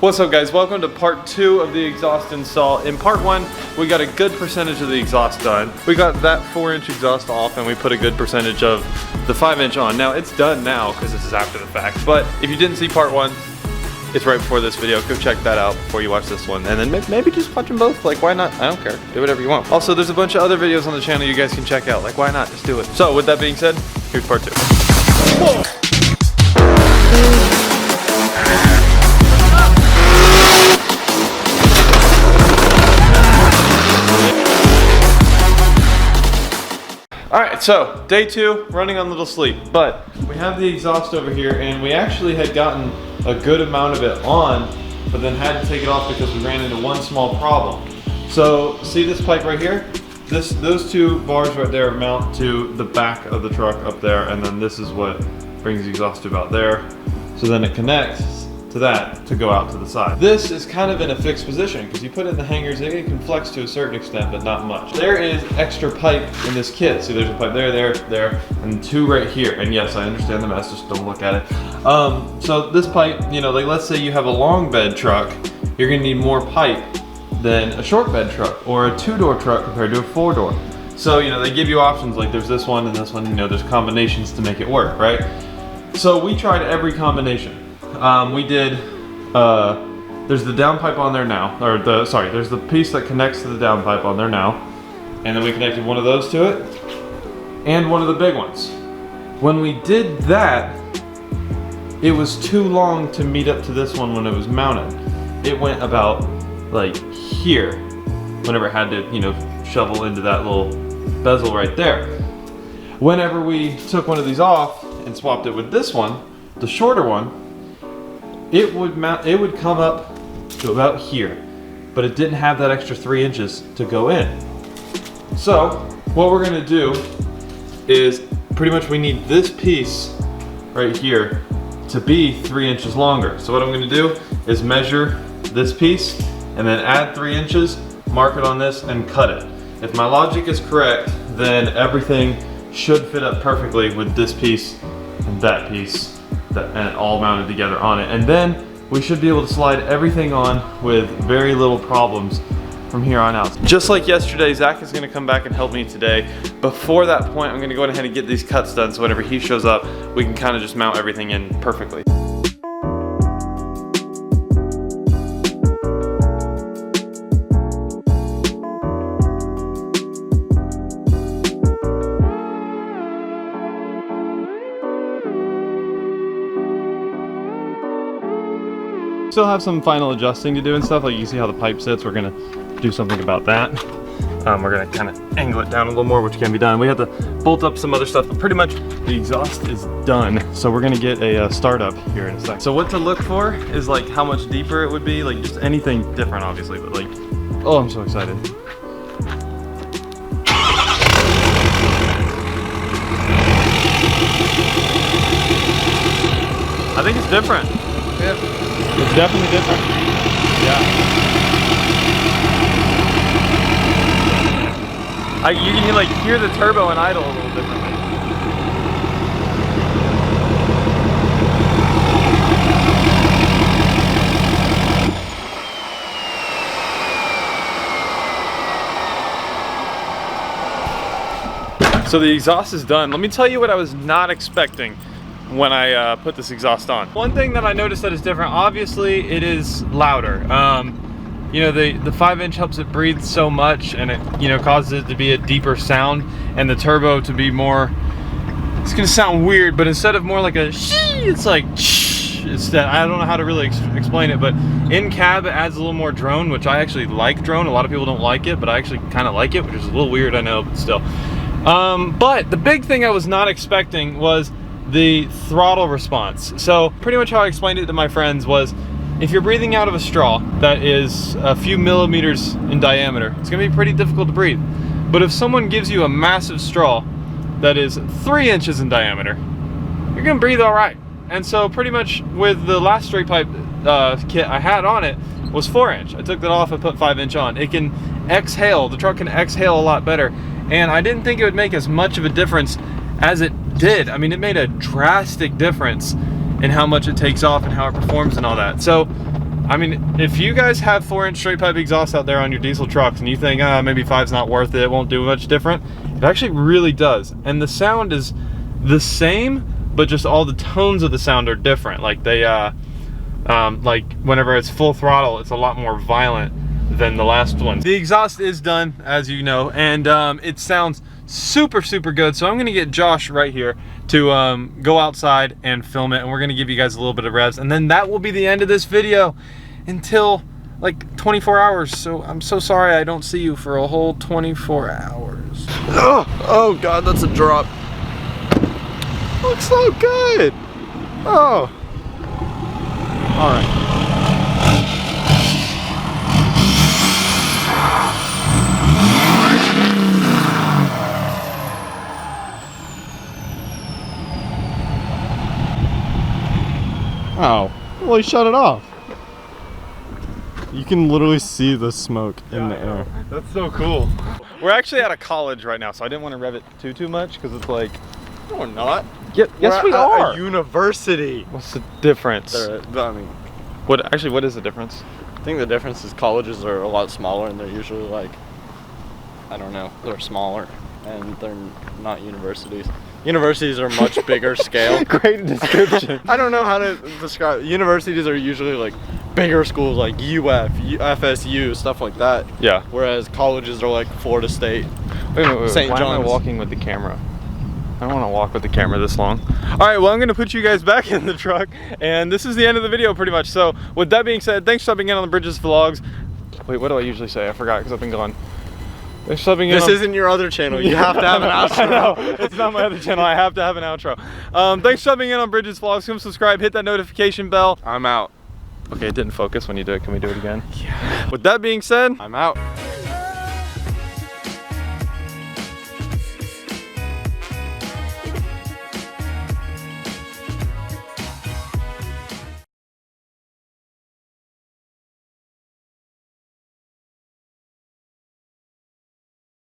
What's up guys, welcome to part 2 of the exhaust install. In part 1, we got a good percentage of the exhaust done. We got that 4-inch exhaust off and we put a good percentage of the 5-inch on. Now it's done now because this is after the fact, but if you didn't see part 1, it's right before this video. Go check that out before you watch this one, and then maybe just watch them both. Like, why not? I don't care. Do whatever you want. Also, there's a bunch of other videos on the channel you guys can check out. Like, why not? Just do it. So with that being said, here's part 2. Whoa. Alright, so day 2, running on little sleep, but we have the exhaust over here and we actually had gotten a good amount of it on, but then had to take it off because we ran into one small problem. So see this pipe right here? Those two bars right there mount to the back of the truck up there, and then this is what brings the exhaust to about there. So then it connects to that to go out to the side. This is kind of in a fixed position because you put it in the hangers, it can flex to a certain extent, but not much. There is extra pipe in this kit. See, there's a pipe there, and 2 right here. And yes, I understand the mess, just don't look at it. So this pipe, you know, like let's say you have a long bed truck, you're gonna need more pipe than a short bed truck or a 2-door truck compared to a 4-door. So, you know, they give you options like there's this one and this one, you know, there's combinations to make it work, right? So we tried every combination. We did, there's the downpipe on there now, or there's the piece that connects to the downpipe on there now, and then we connected one of those to it, and one of the big ones. When we did that, it was too long to meet up to this one when it was mounted. It went about, like, here, whenever it had to, you know, shovel into that little bezel right there. Whenever we took one of these off and swapped it with this one, the shorter one, it would come up to about here, but it didn't have that extra 3 inches to go in. So what we're gonna do is pretty much we need this piece right here to be 3 inches longer. So what I'm gonna do is measure this piece and then add 3 inches, mark it on this, and cut it. If my logic is correct, then everything should fit up perfectly with this piece and that piece, and all mounted together on it. And then we should be able to slide everything on with very little problems from here on out. Just like yesterday, Zach is gonna come back and help me today. Before that point, I'm gonna go ahead and get these cuts done so whenever he shows up, we can kind of just mount everything in perfectly. Still have some final adjusting to do and stuff. Like you see how the pipe sits, we're gonna do something about that. We're gonna kind of angle it down a little more, which can be done. We have to bolt up some other stuff, but pretty much the exhaust is done. So we're gonna get a startup here in a sec. So what to look for is like how much deeper it would be, like just anything different obviously, but like, oh, I'm so excited. I think it's different. Yeah. It's definitely different. Yeah. You can like hear the turbo and idle a little differently. So the exhaust is done. Let me tell you what I was not expecting when I put this exhaust on. One thing that I noticed that is different, obviously it is louder. You know, the 5-inch helps it breathe so much, and it, you know, causes it to be a deeper sound, and the turbo to be more, it's gonna sound weird, but instead of more like a shee, it's like shh. I don't know how to really explain it, but in cab it adds a little more drone, which I actually like drone. A lot of people don't like it, but I actually kind of like it, which is a little weird, I know, but still. But the big thing I was not expecting was the throttle response. So pretty much how I explained it to my friends was, if you're breathing out of a straw that is a few millimeters in diameter, it's gonna be pretty difficult to breathe. But if someone gives you a massive straw that is 3 inches in diameter, you're gonna breathe all right. And so pretty much with the last straight pipe kit I had on it was 4-inch. I took that off and put 5-inch on. It can exhale, the truck can exhale a lot better. And I didn't think it would make as much of a difference as it did. I mean, it made a drastic difference in how much it takes off and how it performs and all that. So I mean, if you guys have 4-inch straight pipe exhaust out there on your diesel trucks and you think, maybe 5's not worth it, it won't do much different, it actually really does. And the sound is the same, but just all the tones of the sound are different. Like they, like whenever it's full throttle, it's a lot more violent than the last one. The exhaust is done, as you know, and it sounds super good. So I'm gonna get Josh right here to go outside and film it, and we're gonna give you guys a little bit of revs, and then that will be the end of this video until like 24 hours. So I'm so sorry I don't see you for a whole 24 hours. Oh God, that's a drop. Looks so good. Oh. All right. Oh, well, he shut it off. You can literally see the smoke in the air. That's so cool. We're actually at a college right now, so I didn't want to rev it too much because it's like, No, we're not. yes, we are. A university. What's the difference? I mean, What is the difference? I think the difference is colleges are a lot smaller, and they're usually like, I don't know, they're smaller, and they're not universities. Universities are much bigger scale. Great description. I don't know how to describe. Universities are usually like bigger schools, like UF, FSU, stuff like that. Yeah. Whereas colleges are like Florida State. Wait. St. Why am I John's. walking with the camera? I don't want to walk with the camera this long. All right, well, I'm going to put you guys back in the truck, and this is the end of the video pretty much. So with that being said, thanks for stopping in on the Bridges Vlogs. Wait, what do I usually say? I forgot because I've been gone. Thanks for stopping in. This on... isn't your other channel. You have to have an outro. I know, it's not my other channel. I have to have an outro. Thanks for stopping in on Bridges Vlogs. Come subscribe, hit that notification bell. I'm out. Okay, it didn't focus when you did it. Can we do it again? Yeah. With that being said, I'm out.